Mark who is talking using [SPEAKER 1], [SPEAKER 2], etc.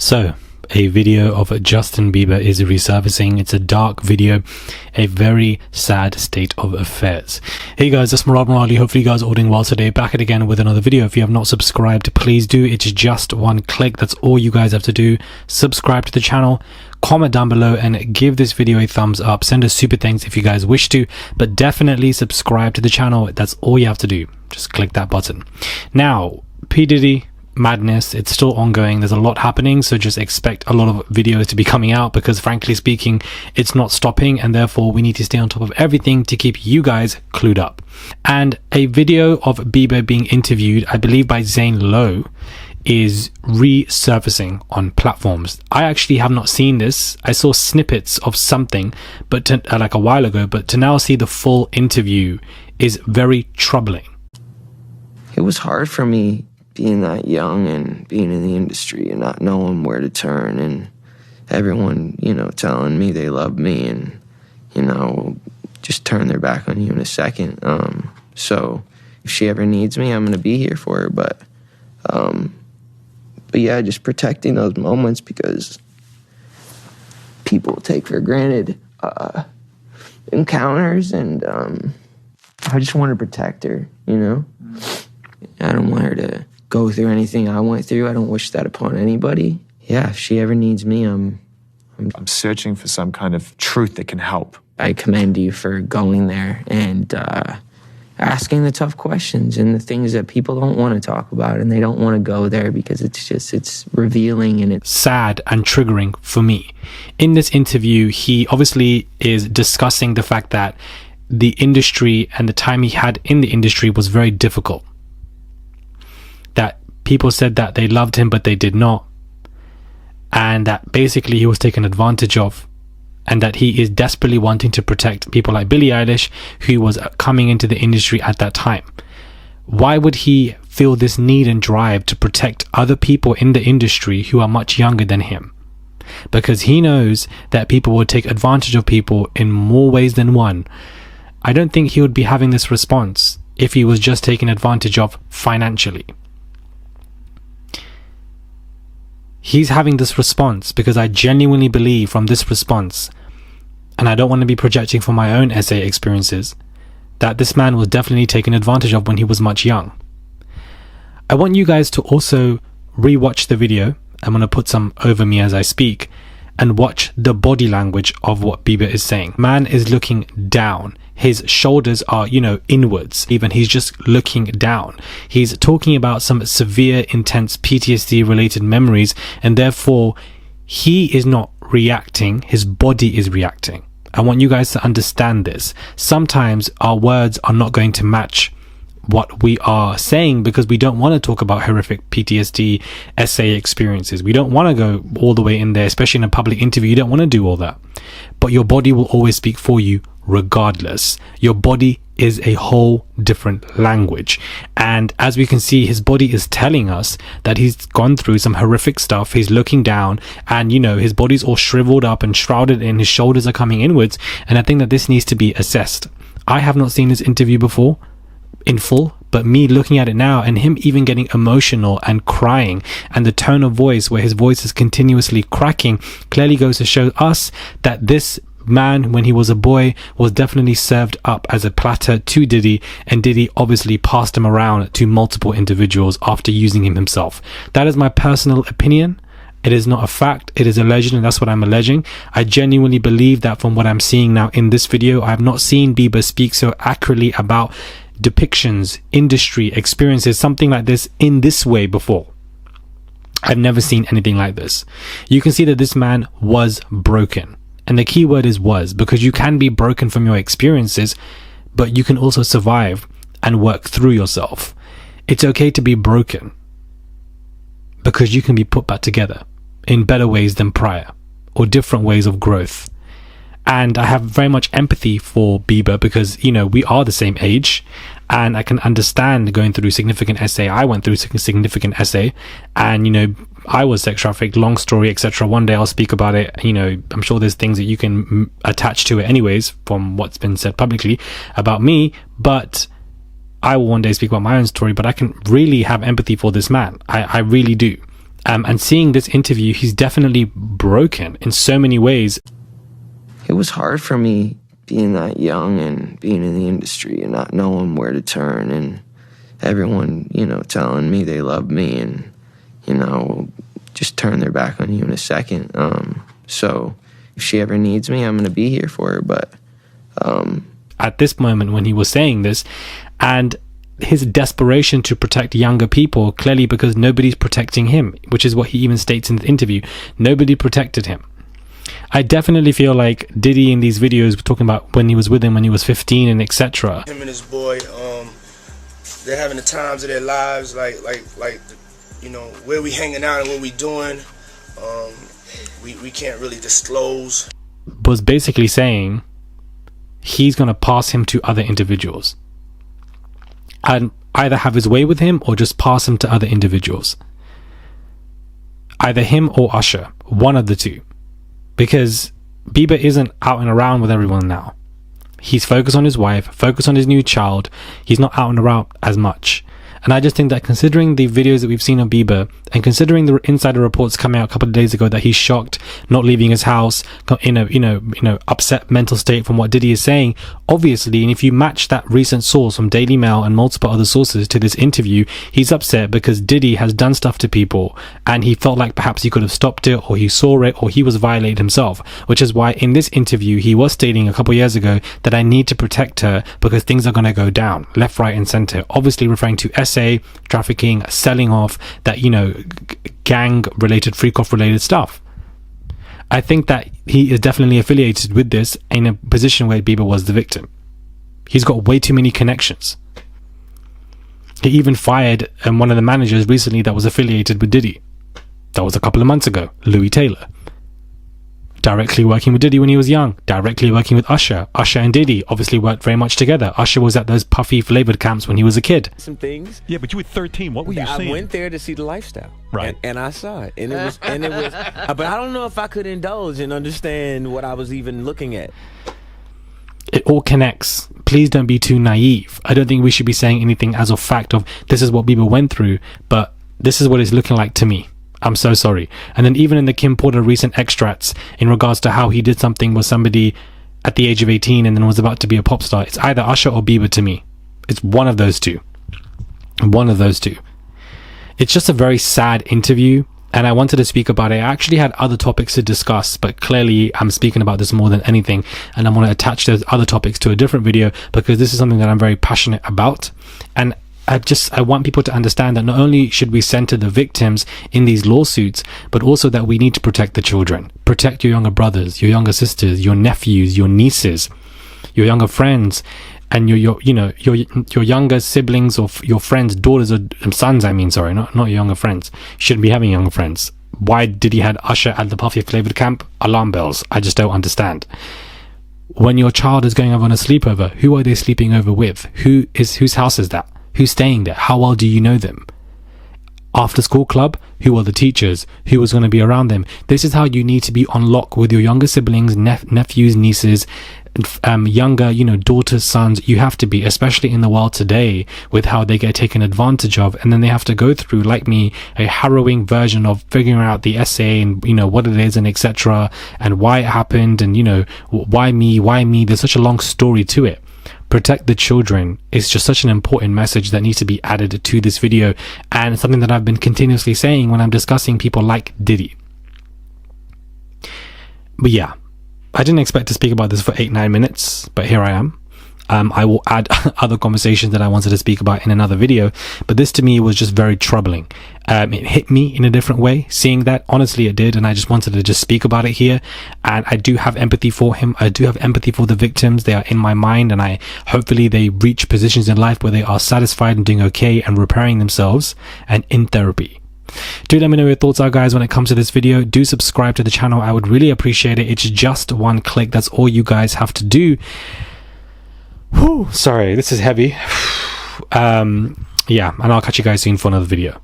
[SPEAKER 1] So, a video of Justin Bieber is resurfacing. It's a dark video, a very sad state of affairs. Hey guys, it's Murad Morali. Hopefully you guys are all doing well today. Back at again with another video. If you have not subscribed, please do. It's just one click. That's all you guys have to do. Subscribe to the channel, comment down below, and give this video a thumbs up. Send us super thanks if you guys wish to, but definitely subscribe to the channel. That's all you have to do. Just click that button. Now, P. Diddy madness, it's still ongoing. There's a lot happening, so just expect a lot of videos to be coming out, because frankly speaking, it's not stopping, and therefore we need to stay on top of everything to keep you guys clued up. And a video of Bieber being interviewed, I believe by Zane Lowe, is resurfacing on platforms. I actually have not seen this. I saw snippets of something but like a while ago, but to now see the full interview is very troubling.
[SPEAKER 2] It was hard for me being that young and being in the industry and not knowing where to turn, and everyone, telling me they love me and, just turn their back on you in a second. So if she ever needs me, I'm going to be here for her. But yeah, just protecting those moments, because people take for granted encounters, and I just want to protect her, I don't want her to go through anything I went through. I don't wish that upon anybody. Yeah, if she ever needs me, I'm
[SPEAKER 3] searching for some kind of truth that can help.
[SPEAKER 2] I commend you for going there and asking the tough questions and the things that people don't want to talk about, and they don't want to go there because it's revealing and it's
[SPEAKER 1] sad and triggering for me. In this interview, he obviously is discussing the fact that the industry and the time he had in the industry was very difficult. That people said that they loved him, but they did not. And that basically he was taken advantage of. And that he is desperately wanting to protect people like Billie Eilish, who was coming into the industry at that time. Why would he feel this need and drive to protect other people in the industry who are much younger than him? Because he knows that people will take advantage of people in more ways than one. I don't think he would be having this response if he was just taken advantage of financially. He's having this response because I genuinely believe from this response, and I don't want to be projecting from my own SA experiences, that this man was definitely taken advantage of when he was much young. I want you guys to also rewatch the video. I'm going to put some over me as I speak, and watch the body language of what Bieber is saying. Man is looking down. His shoulders are, inwards. Even he's just looking down. He's talking about some severe, intense PTSD related memories, and therefore he is not reacting. His body is reacting. I want you guys to understand this. Sometimes our words are not going to match what we are saying, because we don't want to talk about horrific PTSD SA experiences. We don't want to go all the way in there, especially in a public interview. You don't want to do all that. But your body will always speak for you regardless. Your body is a whole different language. And as we can see, his body is telling us that he's gone through some horrific stuff. He's looking down and, his body's all shriveled up and shrouded in. His shoulders are coming inwards. And I think that this needs to be assessed. I have not seen this interview before in full, but me looking at it now and him even getting emotional and crying, and the tone of voice where his voice is continuously cracking, clearly goes to show us that this man, when he was a boy, was definitely served up as a platter to Diddy, and Diddy obviously passed him around to multiple individuals after using him himself. That is my personal opinion. It is not a fact. It is a legend, and that's what I'm alleging. I genuinely believe that from what I'm seeing now in this video. I have not seen Bieber speak so accurately about depictions, industry, experiences, something like this in this way before. I've never seen anything like this. You can see that this man was broken. And the key word is was, because you can be broken from your experiences, but you can also survive and work through yourself. It's okay to be broken, because you can be put back together in better ways than prior, or different ways of growth. And I have very much empathy for Bieber, because, we are the same age, and I can understand going through significant SA. I went through significant SA, and, I was sex trafficked, long story, etc. One day I'll speak about it. I'm sure there's things that you can attach to it anyways from what's been said publicly about me, but I will one day speak about my own story. But I can really have empathy for this man. I really do. And seeing this interview, he's definitely broken in so many ways.
[SPEAKER 2] It was hard for me being that young and being in the industry and not knowing where to turn, and everyone, telling me they love me and, just turn their back on you in a second. So if she ever needs me, I'm going to be here for her. But
[SPEAKER 1] at this moment when he was saying this, and his desperation to protect younger people, clearly because nobody's protecting him, which is what he even states in the interview. Nobody protected him. I definitely feel like Diddy in these videos were talking about when he was with him when he was 15 and etc.
[SPEAKER 4] Him and his boy, they're having the times of their lives, like where we hanging out and what we doing. We can't really disclose.
[SPEAKER 1] Was basically saying he's gonna pass him to other individuals and either have his way with him or just pass him to other individuals. Either him or Usher, one of the two. Because Bieber isn't out and around with everyone now. He's focused on his wife, focused on his new child. He's not out and around as much. And I just think that considering the videos that we've seen of Bieber, and considering the insider reports coming out a couple of days ago that he's shocked, not leaving his house, in a upset mental state from what Diddy is saying, obviously, and if you match that recent source from Daily Mail and multiple other sources to this interview, he's upset because Diddy has done stuff to people and he felt like perhaps he could have stopped it, or he saw it, or he was violated himself, which is why in this interview he was stating a couple of years ago that I need to protect her because things are going to go down left, right and center, obviously referring to SA, trafficking, selling off, that gang related, freak off related stuff. I think that he is definitely affiliated with this in a position where Bieber was the victim. He's got way too many connections. He even fired one of the managers recently that was affiliated with Diddy. That was a couple of months ago, Louis Taylor. Directly working with Diddy when he was young, directly working with Usher. Usher and Diddy obviously worked very much together. Usher was at those puffy flavored camps when he was a kid.
[SPEAKER 5] Some things.
[SPEAKER 6] Yeah, but you were 13. What were you seeing?
[SPEAKER 5] I went there to see the lifestyle,
[SPEAKER 6] right?
[SPEAKER 5] And I saw it, and it was, but I don't know if I could indulge and understand what I was even looking at.
[SPEAKER 1] It all connects. Please don't be too naive. I don't think we should be saying anything as a fact of this is what Bieber went through, but this is what it's looking like to me. I'm so sorry. And then even in the Kim Porter recent extracts in regards to how he did something with somebody at the age of 18 and then was about to be a pop star, it's either Usher or Bieber to me. It's one of those two. One of those two. It's just a very sad interview, and I wanted to speak about it. I actually had other topics to discuss, but clearly I'm speaking about this more than anything, and I'm going to attach those other topics to a different video because this is something that I'm very passionate about. And I want people to understand that not only should we center the victims in these lawsuits, but also that we need to protect the children. Protect your younger brothers, your younger sisters, your nephews, your nieces, your younger friends, and your younger siblings or your friends, daughters or sons. Not your younger friends. You shouldn't be having younger friends. Why did he had Usher at the puffy flavored camp? Alarm bells. I just don't understand. When your child is going over on a sleepover, who are they sleeping over with? Whose house is that? Who's staying there? How well do you know them? After school club, who are the teachers? Who was going to be around them? This is how you need to be on lock with your younger siblings, nephews, nieces, younger, daughters, sons. You have to be, especially in the world today with how they get taken advantage of, and then they have to go through, like me, a harrowing version of figuring out the essay and what it is and etc. and why it happened and why me. There's such a long story to it. Protect the children is just such an important message that needs to be added to this video, and something that I've been continuously saying when I'm discussing people like Diddy. But yeah, I didn't expect to speak about this for 8-9 minutes, but here I am. I will add other conversations that I wanted to speak about in another video, but this to me was just very troubling. It hit me in a different way, seeing that. Honestly, it did, and I just wanted to just speak about it here. And I do have empathy for him. I do have empathy for the victims. They are in my mind, and hopefully they reach positions in life where they are satisfied and doing okay and repairing themselves and in therapy. Do let me know your thoughts are, guys, when it comes to this video. Do subscribe to the channel. I would really appreciate it. It's just one click. That's all you guys have to do. Whew, sorry, this is heavy. Yeah, and I'll catch you guys soon for another video.